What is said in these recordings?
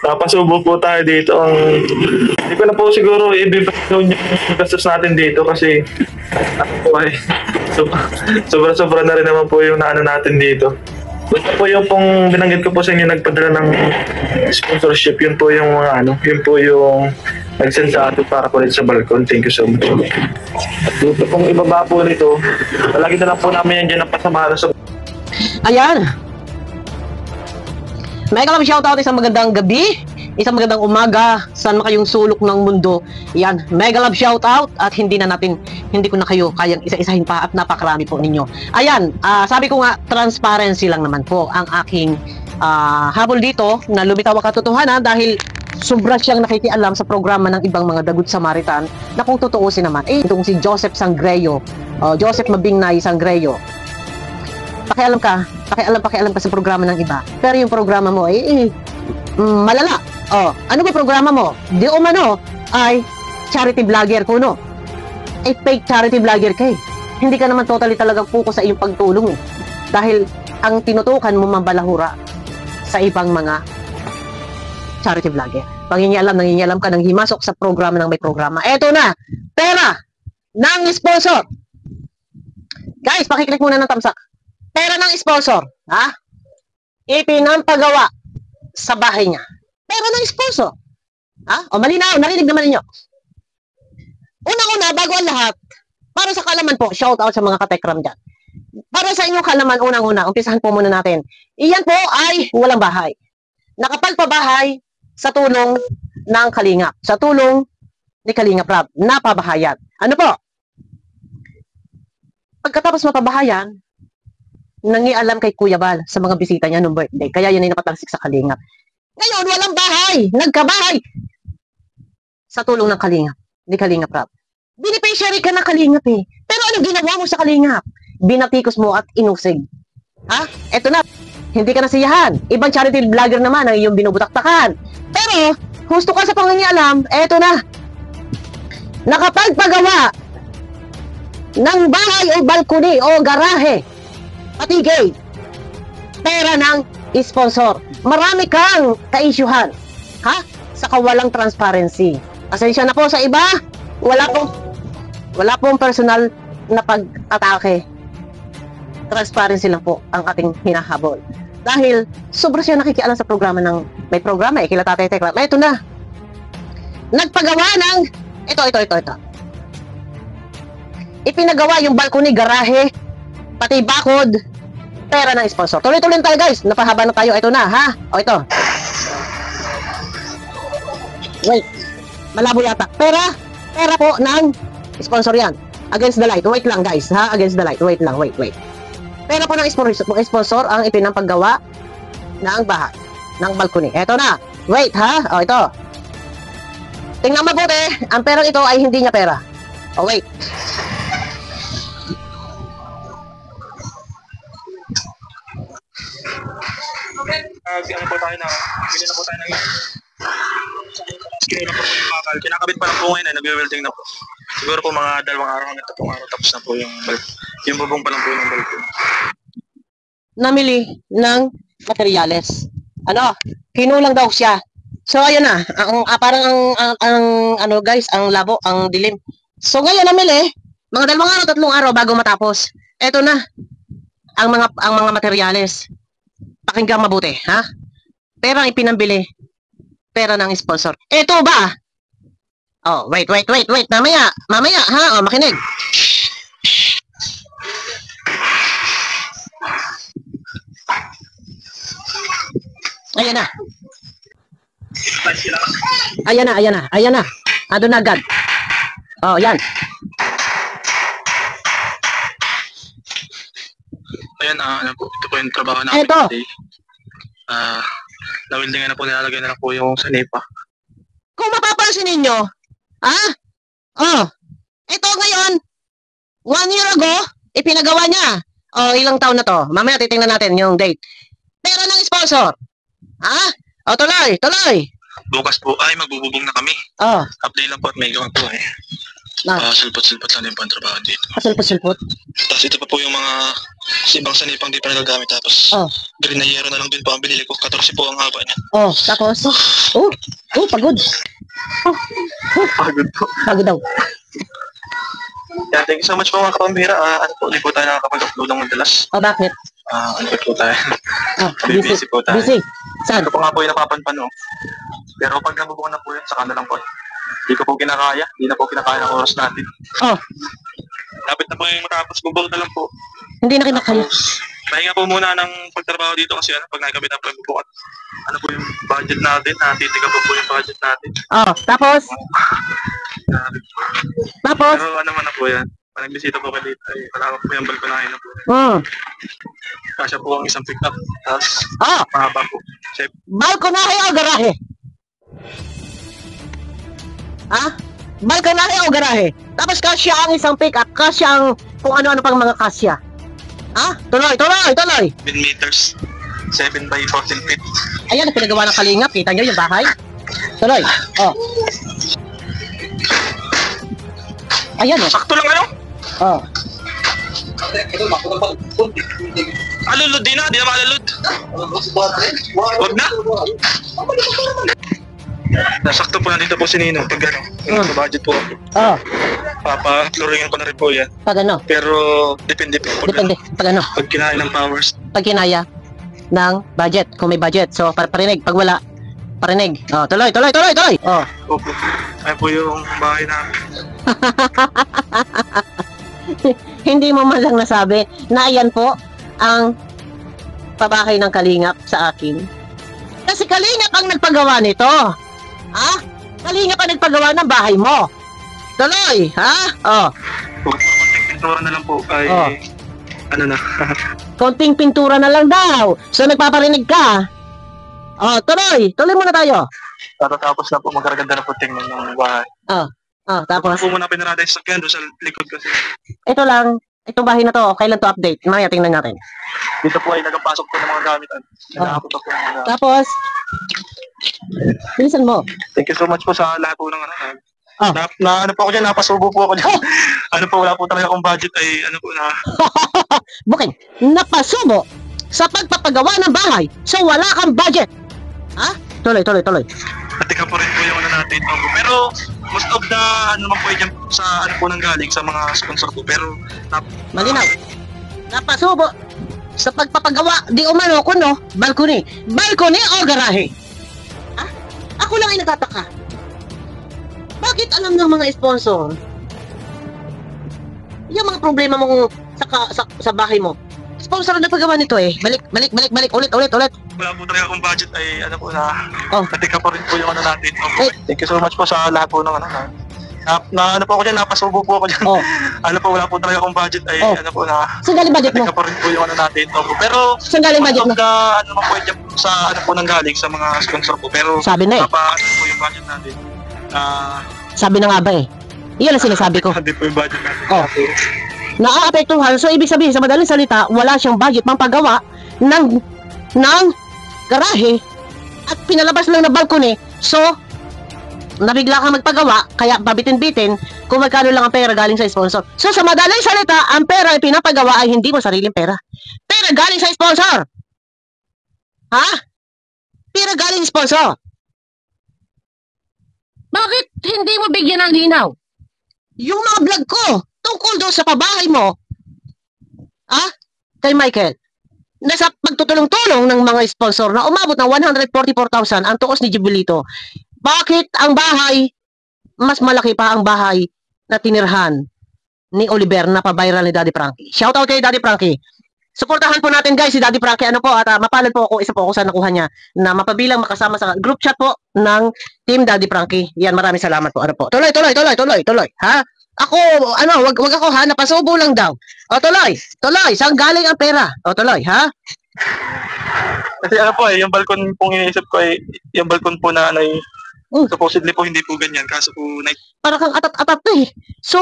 Napasubo po tayo dito. Hindi ko na po siguro i-breakdown yung gastos natin dito kasi sobra-sobra na rin naman po yung naano natin dito. Basta po yung pong binanggit ko po sa inyo nagpadala ng sponsorship, yun po yung mga yun po yung nag-send sa atin para po rin sa balkon. Thank you so much. At dito pong ibaba po nito, palagi na lang po namin yan dyan ang pasamahan sa... Ayan! Mega love shoutout, isang magandang gabi, isang magandang umaga, saan kayong sulok ng mundo. Yan, mega love shoutout at hindi ko na kayo kayang isa-isahin pa at napakarami po ninyo. Ayan, sabi ko nga, transparency lang naman po ang aking habol dito na lumitaw ang katotohanan dahil sobra siyang nakikialam sa programa ng ibang mga dagut Samaritan na kung tutuusin naman, itong si Joseph Sangreyo, Joseph Mabingnay Sangreyo. Pakialam ka sa programa ng iba. Pero yung programa mo ay malala. Ano ba programa mo? Di umano ay charity vlogger kuno. Fake charity vlogger kay. Hindi ka naman totally talagang focus sa iyong pagtulong eh. Dahil ang tinutukan mo mambalahura sa ibang mga charity vlogger. Nangingialam ka ng himasok sa programa ng may programa. Eto na, pera ng sponsor. Guys, pakiclick muna ng thumbs up. Pera ng sponsor, ha? Ipinampagawa sa bahay niya. Pera ng sponsor. Ha? Malinaw, narinig naman ninyo. Unang-una, bago ang lahat, para sa kalaman po, shout out sa mga katekram dyan. Para sa inyong kalaman, unang-una, umpisahan po muna natin. Iyan po ay walang bahay. Nakapagpabahay sa tulong ng Kalingap. Sa tulong ni Kalingap Rab, napabahayan. Ano po? Pagkatapos mapabahayan, nangialam kay Kuya Bal sa mga bisita niya noong birthday. Kaya yan ay napatalsik sa Kalingap. Ngayon, walang bahay. Nagkabahay. Sa tulong ng Kalingap. Ni Kalingap Rab. Beneficiary ka ng Kalingap eh. Pero ano ginawa mo sa Kalingap? Binatikos mo at inusig. Ha? Eto na. Hindi ka nasiyahan. Ibang charity vlogger naman ang iyong binubutaktakan. Pero, husto ka sa pangingialam, eto na. Nakapagpagawa ng bahay o balkoni o garahe pati gate, pera ng sponsor. Marami kang ka-issuehan, ha? Sa kawalang transparency. Pasensya na po sa iba, wala pong personal na pag-atake. Transparency lang po ang ating hinahabol. Dahil sobra siya nakikialam sa programa ng may programa eh, kila Tatay Tekla. Ito na. Nagpagawa ng ito. Ipinagawa yung balcony, garahe, pati bakod, pera ng sponsor. Tuloy-tuloy tayo guys. Napahaba na tayo. Ito na, ha? Ito. Wait. Malabo yata. Pera po ng sponsor yan. Against the light. Wait lang guys, ha? Against the light. Wait lang, wait. Pera po ng sponsor ang ipinampagawa ng bahay, ng balcony. Ito na. Wait, ha? Ito. Tingnan mabuti. Ang pera ito ay hindi niya pera. Wait. Ano po tayo na, bili na po tayo ng kinakabit pa lang po ngayon, nagwe-welding na po. Siguro po mga 2 araw hanggang 3 araw tapos na po yung bubong pa lang po ng balkon. Namili ng materyales. Kinulang daw siya. So ayun na, parang ang guys, ang labo, ang dilim. So ngayon namili, mga 2 araw, 3 araw bago matapos. Eto na ang mga materyales. Pakinggan mabuti, ha? Pera ang ipinambili. Pera ng sponsor. Ito ba? Wait. Mamaya, ha? Makinig. Ayan na. Ando na agad. Yan. Ayan, ito po yung trabaho namin today. Na-weldingan na po, nilalagay na lang po yung sa NEPA. Kung mapapansin ninyo, ito ngayon, 1 year ago, ipinagawa niya. Ilang taon na to? Mamaya titingnan natin yung date. Pera ng sponsor. Tuloy. Bukas po ay magbububong na kami. Update lang po at may gawang po eh. Sulpot-sulpot lang yung pantrabaho dito. Pasulpot-sulpot. Tapos ito pa po yung mga ibang sanipang di pa nagagamit. Tapos green na yero na lang din po ang binili ko. 14 po ang haba niya. Tapos? Pagod. Pagod po. Pagod daw. Yeah, thank you so much po mga kapambira. Hindi po tayo nakakapag-upload ng madalas. Bakit? Po tayo. Busy po tayo. Busy? Saan? Ito po nga po yung napapanpano. Pero pag nabubukan na po yun, saka na lang po. Hindi ko po kinakaya. Hindi na po kinakaya ng oras natin. Lapit na po yung matapos. Bubok na lang po. Hindi na kinakaya. Pahinga po muna ng pagtrabaho dito kasi pag nakikabit na po yung bubukan. Ano po yung budget natin? Titiga po yung budget natin. Tapos? Tapos? Pero ano man na po yan. Pag nagbisita po kayo dito, ay malawak po yung balkonahin na po. Kasya po ang isang pick-up. Tapos, mahaba po. Balkonahe o garahe? Balkonahe o garahe? Tapos kasya ang isang pick-up, kasya ang kung ano-ano pang mga kasya. Tuloy! 10 meters. 7 by 14 feet. Ayan, ang pinagawa ng Kalingap. Kita nyo yung bahay? Tuloy. Ayan Sakto lang ano? Alulod din na, di na maalulod. Wag na. Nasakto po nandito po si Nino pag budget po. Papa-floringin ko na rin po yan. Pag ano? Pero depende po. Depende. Pag ano? Pag kinaya ng powers. Pag kinaya ng budget. Kung may budget. So, parinig. Pag wala, parinig. Tuloy. Opo. Ayan po yung bahay namin. Hindi mo man lang nasabi na ayan po ang pabahay ng Kalingap sa akin. Kasi Kalingap ang nagpagawa nito. Kalingap ang nagpagawa ng bahay mo. Tuloy, Konting pintura na lang po ay ano na. Konting pintura na lang daw. So nagpaparinig ka. Tuloy muna tayo. Tapos na po magkaraganda na po tingnan ng bahay. Tapos po muna pinarada yung sakyan doon sa likod kasi. Ito lang, itong bahay na to, kailan to update? Mamaya tingnan natin. Dito po ay nagpasok po ng mga gamit. Nag-aapot po ng mga. Tapos, bilisan mo. Thank you so much po sa lahat po ng ano po ako dyan, napasubo po ako dyan. Wala po talaga akong budget ay Bukid, napasubo sa pagpapagawa ng bahay. So wala kang budget. Tuloy. Patika po rin po yung natin. Pero most of the naman po dyan sa po nang galing sa mga sponsor ko. Pero malinaw. Napasubo sa pagpapagawa di umano kuno balcony o garahe. Ako lang ay nagtataka. Bakit alam ng mga sponsor yung mga problema mo sa bahay mo? Sponsor na paggawa nito Balik, ulit. Wala po talaga akong budget ay patika po rin po yung natin. Thank you so much po sa lahat po ng po ako dyan, napasubo po ako dyan. Wala po talaga akong budget ay Saan galing budget mo? patika po rin po yung natin. Pero Saan galing budget mo? po dyan sa po nang galing sa mga sponsor ko. Pero sabi na po yung budget natin. Sabi na nga ba Iyan ang sinasabi ko. Hindi po yung budget natin. Naaapektuhan. So, ibig sabihin, sa madaling salita, wala siyang budget pang paggawa ng garahe at pinalabas lang na balcony. So, nabigla kang magpagawa, kaya babitin-bitin kung magkano lang ang pera galing sa sponsor. So, sa madaling salita, ang pera ay pinapagawa ay hindi mo sariling pera. Pera galing sa sponsor! Pera galing sa sponsor! Bakit hindi mo bigyan ng linaw? Yung mga vlog ko, tungkol doon sa pabahay mo, kay Michael, nasa pagtutulong-tulong ng mga sponsor na umabot ng 144,000 ang tuos ni Jubilito. Bakit ang bahay, mas malaki pa ang bahay na tinirhan ni Oliver na pa-viral ni Daddy Frankie? Shoutout kay Daddy Frankie. Suportahan po natin guys si Daddy Frankie. At mapalad po ako, isa po ako sa nakuha niya na mapabilang makasama sa group chat po ng Team Daddy Frankie. Yan, maraming salamat po. Tuloy. Ako, wag ako napasubo lang daw. Tuloy, saan galing ang pera? Tuloy, Kasi yung balkon pong iniisip ko ay, yung balkon po na supposedly po hindi po ganyan, kaso po para kang atat-atat So,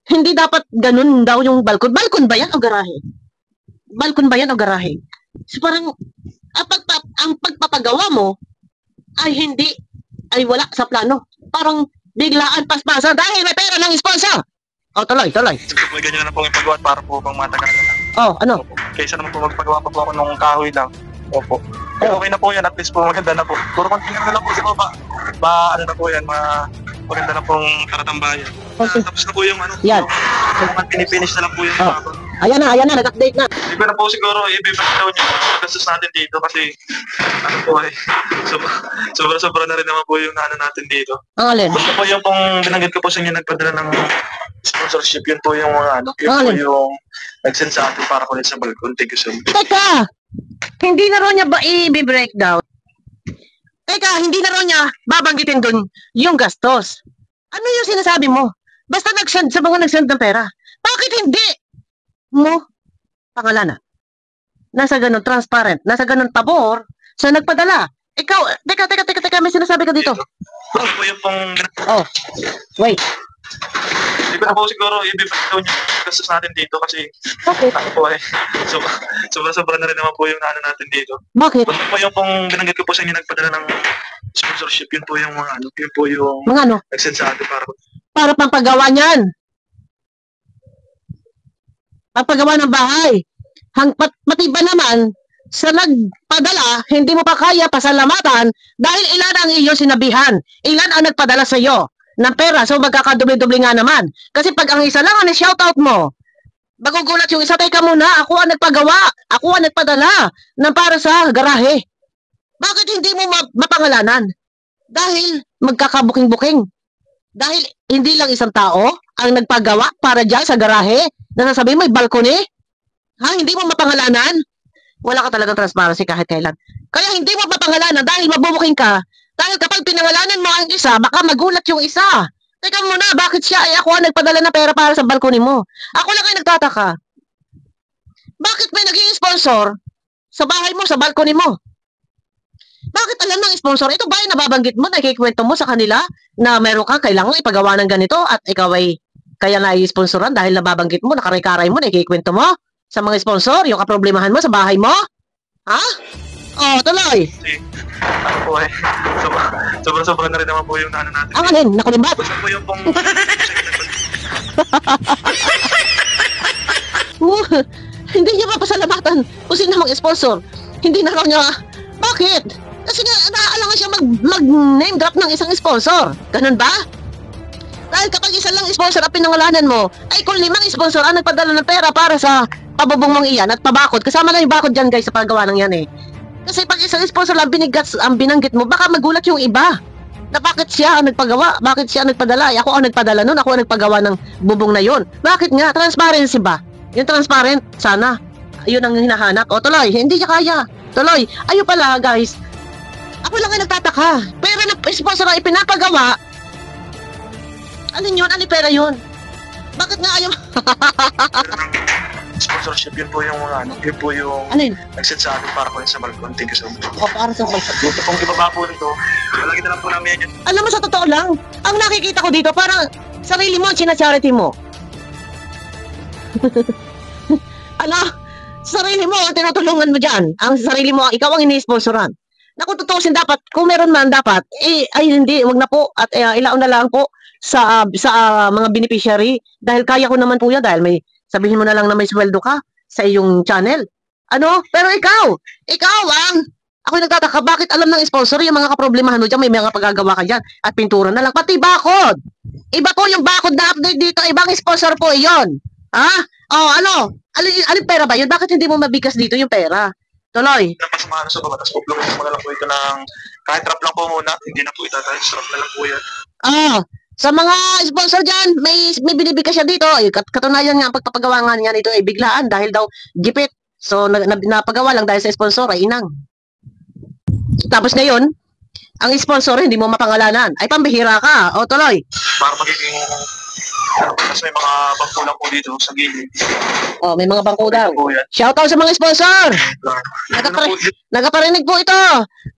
hindi dapat ganun daw yung balkon. Balkon ba yan o garahe? So, parang, ang pagpapagawa mo ay wala sa plano. Parang, biglaan paspasan dahil may pera ng sponsor. O, tuloy. Gusto po ganyan na lang po yung paggawa para po bang matagal na. O, ano? Opo. Kaysa naman po magpagawa pa po ako ng kahoy lang. Opo. Pero okay na po yan, at least po maganda na po. Puro kontingan na lang po sa baba. Ano na po yan, maganda na pong karatambayan. Okay. Tapos na po yung ano. Yan. Yung pinifinish na lang po yung Oh. baba. Ayan na, nag-update na. Hindi ko na po siguro i-break down yung gastos natin dito kasi ano po sobra na rin naman po yung ano natin dito. Ang alin? Basta po yung pong binanggit ko po sa inyo nagpadala ng sponsorship, yun po yung mga ano, yun po Alin? yung nag-send sa atin para kunin sa balkon. Thank you so much. Teka! Hindi na raw niya ba i-breakdown? Teka, hindi na raw niya babanggitin dun yung gastos. Ano yung sinasabi mo? Basta nag-send sa mga nag-send ng pera. Bakit hindi mo pangalanan? Nasa ganun transparent, nasa ganun pabor sa nagpadala. Ikaw, teka, may sinasabi ka dito. Ano po yung pong Oh, wait. hindi ko na po siguro i-break down yung gastos natin dito kasi Okay. ano po sobra na rin naman po yung ano natin dito. Bakit? Basta po yung pong binanggit ko po sa inyo nagpadala ng sponsorship, yun po yung mga ano, yun po yung Mga ano? nag-send sa atin Para pang paggawa niyan. Pagpagawa ng bahay. Matiba naman, sa nagpadala, hindi mo pa kaya pasalamatan dahil ilan ang iyong sinabihan. Ilan ang nagpadala sa iyo ng pera. So magkakadubli-dubli nga naman. Kasi pag ang isa lang ang shoutout mo, magugulat yung isa, teka muna, ako ang nagpagawa, ako ang nagpadala ng para sa garahe. Bakit hindi mo mapangalanan? Dahil magkakabuking-buking. Dahil hindi lang isang tao ang nagpagawa para dyan sa garahe na nasabihin mo, balcony? Ha? Hindi mo mapangalanan? Wala ka talagang transparency kahit kailan. Kaya hindi mo mapangalanan dahil mabubuking ka. Dahil kapag pinangalanan mo ang isa, baka magulat yung isa. Teka muna, bakit siya ay ako ang nagpadala ng pera para sa balcony mo? Ako lang ay nagtataka. Bakit may naging sponsor sa bahay mo, sa balcony mo? Bakit alam ng sponsor? Ito ba yung nababanggit mo, nakikwento mo sa kanila na meron kang kailangan ipagawa ng ganito at ikaw ay kaya na-sponsoran dahil nababanggit mo, nakaray-karay mo, nakikwento mo sa mga sponsor, yung kaproblemahan mo sa bahay mo? Ha? Oh, tuloy. kasi ano po sobra na rin naman po yung ano natin. Ang alin, nakulimbat? Basta po yung pong Hindi niya mapasalamatan kung sino namang sponsor. Hindi na raw niya. Bakit? Kasi nga, naaalangan siya mag-name drop ng isang sponsor. Ganun ba? Dahil kapag isa lang sponsor ang pinangalanan mo, ay kung 5 sponsor ang nagpadala ng pera para sa pabubong mong iyan at pabakod, kasama lang yung bakod dyan guys sa paggawa ng yan eh. Kasi pag isang sponsor lang ang binanggit mo, baka magulat yung iba. Na bakit siya ang nagpagawa? Bakit siya ang nagpadala? Ay, ako ang nagpadala nun, ako ang nagpagawa ng bubong na yon. Bakit nga? Transparency ba? Yung transparent, sana. Yun ang hinahanap. O tuloy, hindi niya kaya. Tuloy, ayun pala guys. Ako lang ay nagtataka. Pera na sponsor ang ipinapagawa. Alin yun? Alin pera yun? Bakit nga ayaw? sponsorship, yun po yung mga ano, yun po yung Alin? nag-send sa atin para kunin sa balkon. Thank you so much. O, para sa balsa. Gusto pong ibaba po nito. Malaki na lang po namin yan. Alam mo, sa totoo lang, ang nakikita ko dito, parang sarili mo, charity mo. Ano? Sarili mo, ang tinutulungan mo dyan. Ang sarili mo, ikaw ang ini-sponsoran. Na kung tutusin dapat, kung meron man dapat, ay hindi, wag na po. At ilaon na lang po sa mga beneficiary. Dahil kaya ko naman po yan, dahil may, sabihin mo na lang na may sweldo ka sa iyong channel. Ano? Pero ikaw ang, ako nagtataka, bakit alam ng sponsor yung mga kaproblemahan mo dyan, may mga pagagawa ka dyan, at pintura na lang, pati bakod. Iba po yung bakod na update dito, ibang sponsor po iyon. Ha? Oh, ano? Alin pera ba yun? Bakit hindi mo mabigas dito yung pera? Tuloy. Napasamahan sa baba, tapos uploadin mo na lang po ito ng kahit trap lang po muna, hindi na po itatay, trap na lang po yan. Sa mga sponsor dyan, may binibigay siya dito. Katunayan nga, ang pagpapagawa nga niya nito ay biglaan dahil daw gipit. So, napagawa lang dahil sa sponsor ay inang. Tapos ngayon, ang sponsor hindi mo mapangalanan. Ay, pambihira ka. O, tuloy. Para magiging, tapos may mga bangkulang po dito sa gilid. O, may mga bangko daw. Ito po yan. Shoutout sa mga sponsor. Ano Nagaparinig po ito.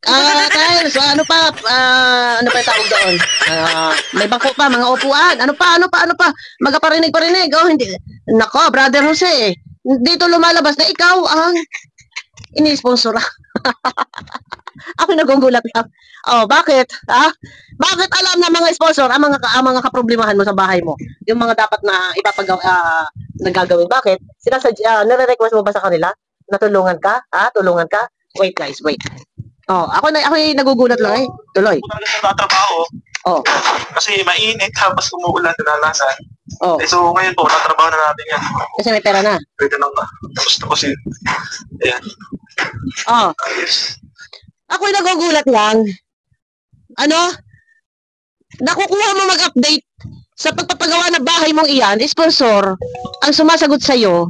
Dahil, so ano pa yung tawag doon? May bangko pa, mga upuan. Ano pa? Magaparinig-parinig. Oh, hindi. Nako, Brother Jose. Dito lumalabas na ikaw ang ini-sponsor. Ako nagugulat lang. Oh, bakit? Ha? Bakit alam ng mga sponsor ang mga kaproblemahan mo sa bahay mo? Yung mga dapat na ipapagawa nagagawin. Bakit? Nare-request mo ba sa kanila? Natulungan ka? Ha? Tulungan ka? Wait guys, wait. Oh, ako nagugulat lang eh. Tuloy. Kung talaga sa tatrabaho, Oh, kasi mainit tapos umuulan kadalasan. oh. So ngayon po, natrabaho na natin yan. Kasi may pera na. Pwede nang tapos yun. Ayan. Oh, Ayos. ako nagugulat lang. Ano? Nakukuha mo mag-update sa pagpapagawa ng bahay mong iyan, sponsor, ang sumasagot sa iyo.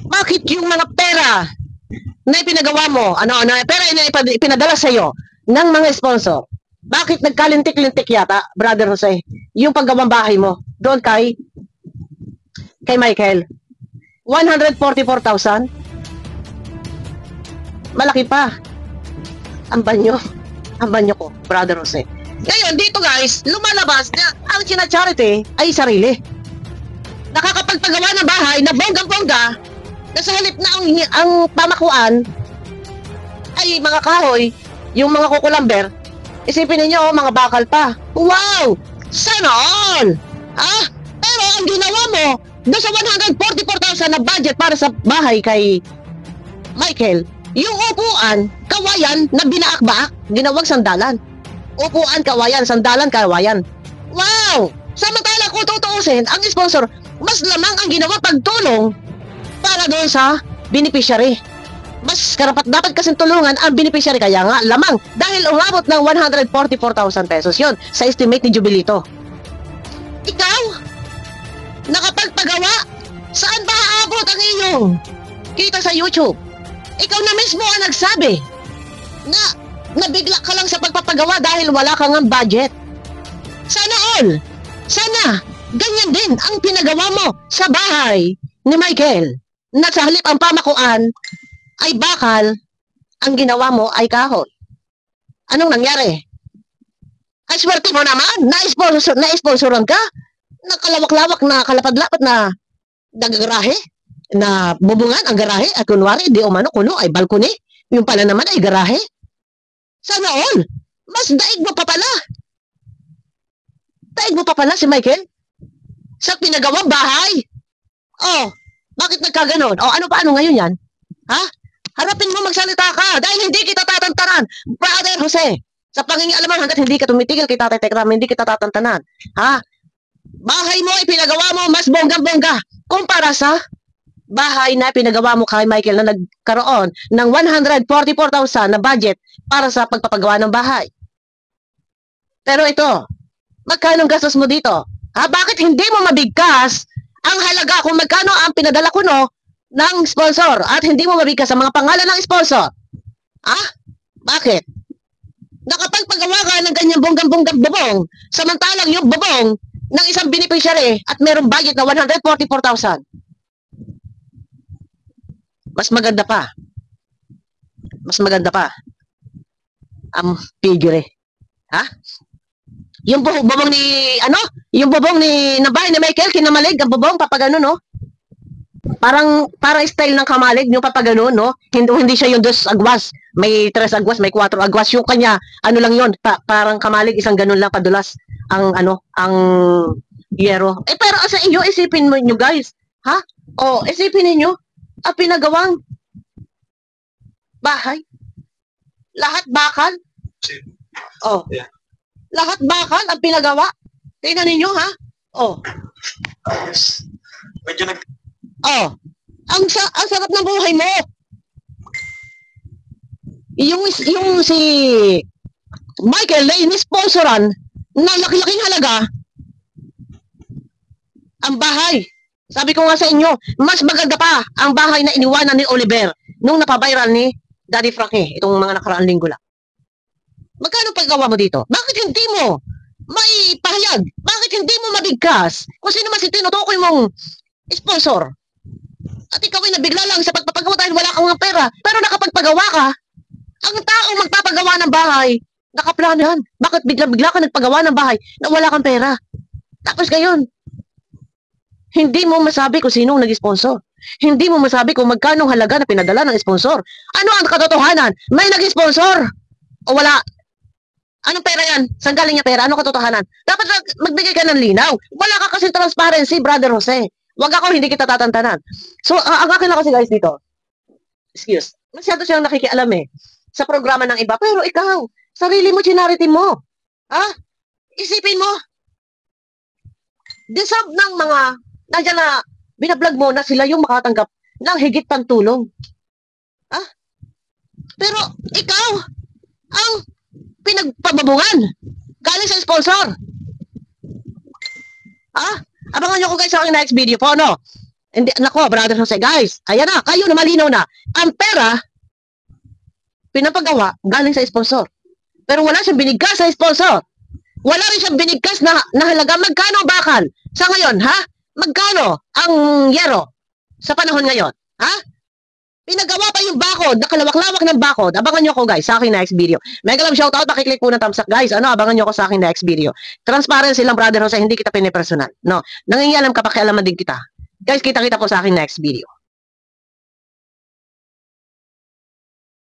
Bakit yung mga pera na ipinagawa mo, pera na ipinadala sa iyo ng mga sponsor? Bakit nagkalintik-lintik yata, Brother Jose, yung paggawang bahay mo doon kay Michael? 144,000? Malaki pa. Ang banyo ko, Brother Jose. Ngayon, dito guys, lumalabas na ang charity ay sarili. Nakakapagpagawa ng bahay na bonggang-bongga na sa halip na ang pamakuan ay mga kahoy, yung mga kukulamber, isipin ninyo, mga bakal pa. Wow! Sana all! Ah? Pero ang ginawa mo, doon sa 144,000 na budget para sa bahay kay Michael, yung upuan, kawayan na binaakbaak, ginawang sandalan. Upuan, kawayan, sandalan, kawayan. Wow! Samantala kung tutuusin, ang sponsor, mas lamang ang ginawa pagtulong para doon sa beneficiary. Mas karapat dapat kasing tulungan ang beneficiary, kaya nga lamang dahil umabot ng 144,000 pesos yon sa estimate ni Jubilito. Ikaw, nakapagpagawa, saan ba aabot ang inyong kita sa YouTube? Ikaw na mismo ang nagsabi na nabigla ka lang sa pagpapagawa dahil wala kang ang budget. Sana all, sana ganyan din ang pinagawa mo sa bahay ni Michael, na sa halip ang pamakuan ay bakal, ang ginawa mo ay kahoy. Anong nangyari? Ay swerte mo naman, na-sponsoran ka, nakalawak-lawak na kalapad-lapad na garahe, na bubungan ang garahe, at kunwari, di umano kuno ay balkoni, yung pala naman ay garahe. Sana all, mas daig mo pa pala. Daig mo pa pala si Michael sa pinagawang bahay. Oh, bakit nagkaganon? Oh, paano ngayon yan? Ha? Harapin mo, magsalita ka dahil hindi kita tatantanan, Brother Jose. Sa pangingialaman, hanggat hindi ka tumitigil kay Tatay Tekram, hindi kita tatantanan. Ha? Bahay mo, ipinagawa mo, mas bonggang-bongga kumpara sa bahay na pinagawa mo kay Michael na nagkaroon ng 144,000 na budget para sa pagpapagawa ng bahay. Pero ito, magkano ang gastos mo dito? Ha? Bakit hindi mo mabigkas ang halaga kung magkano ang pinadala ko ng sponsor at hindi mo mabigkas sa mga pangalan ng sponsor? Ha? Bakit? Nakapagpagawa ka ng ganyang bonggang-bonggang bubong, samantalang yung bubong ng isang beneficiary at merong budget na 144,000. Mas maganda pa. Mas maganda pa ang figure. Ha? Yung bubong ni, yung bubong ni, na bahay ni Michael, kinamalig, ang bubong, papagano, no? Parang style ng kamalig, yung papagano, no? Hindi siya yung 2 agwas. May 3 agwas, may 4 agwas. Yung kanya, lang yun, parang kamalig, isang ganun lang, padulas, ang yero. Pero sa inyo, isipin mo nyo, guys. Ha? Isipin niyo ang pinagawang bahay. Lahat bakal. Yeah. Lahat bakal ang pinagawa. Tingnan ninyo, ha? Ayos. Medyo Ang sarap ng buhay mo. Yung si Michael na inisponsoran ng laki-laking halaga ang bahay. Sabi ko nga sa inyo, mas maganda pa ang bahay na iniwanan ni Oliver nung napaviral ni Daddy Frankie itong mga nakaraang linggo lang. Magkano paggawa mo dito? Bakit hindi mo may pahayag? Bakit hindi mo mabigkas kung sino man si tinutukoy mong sponsor? At ikaw ay nabigla lang sa pagpapagawa dahil wala kang pera. Pero nakapagpagawa ka, ang taong magpapagawa ng bahay, nakaplanan. Bakit bigla-bigla ka nagpagawa ng bahay na wala kang pera? Tapos ngayon, hindi mo masabi kung sinong nag-sponsor. Hindi mo masabi kung magkano halaga na pinadala ng sponsor. Ano ang katotohanan? May nag-sponsor o wala? Anong pera yan? Saan galing niya pera? Anong katotohanan? Dapat magbigay ka ng linaw. Wala ka kasi transparency, Brother Jose. Wag ako, hindi kita tatantanan. So, ang akin lang kasi guys dito, excuse, masyado siyang nakikialam sa programa ng iba. Pero ikaw, sarili mo, charity mo. Ha? Isipin mo. Deserve ng mga, nandiyan na, binablog mo na sila yung makatanggap ng higit pang tulong. Ha? Pero, ikaw, ang pinagpababungan galing sa sponsor. Abangan nyo ko guys sa aking next video po, no? Hindi, nako, Brother Jose, guys, ayan na, kayo na malinaw na. Ang pera, pinapagawa galing sa sponsor. Pero wala siyang binigkas sa sponsor. Wala rin siyang binigkas na halaga. Magkano bakal? Sa ngayon, ha? Magkano ang yero sa panahon ngayon? Ha? Pinagawa pa yung bakod, nakalawak-lawak ng bakod. Abangan nyo ko guys sa aking next video. Mega love shoutout, pakiclick po ng thumbs up guys. Ano, abangan nyo ko sa aking next video. Transparency lang, Brother Jose, hindi kita pinipersonal. No, nangingialam ka, pakialaman din kita. Guys, kita-kita po sa aking next video.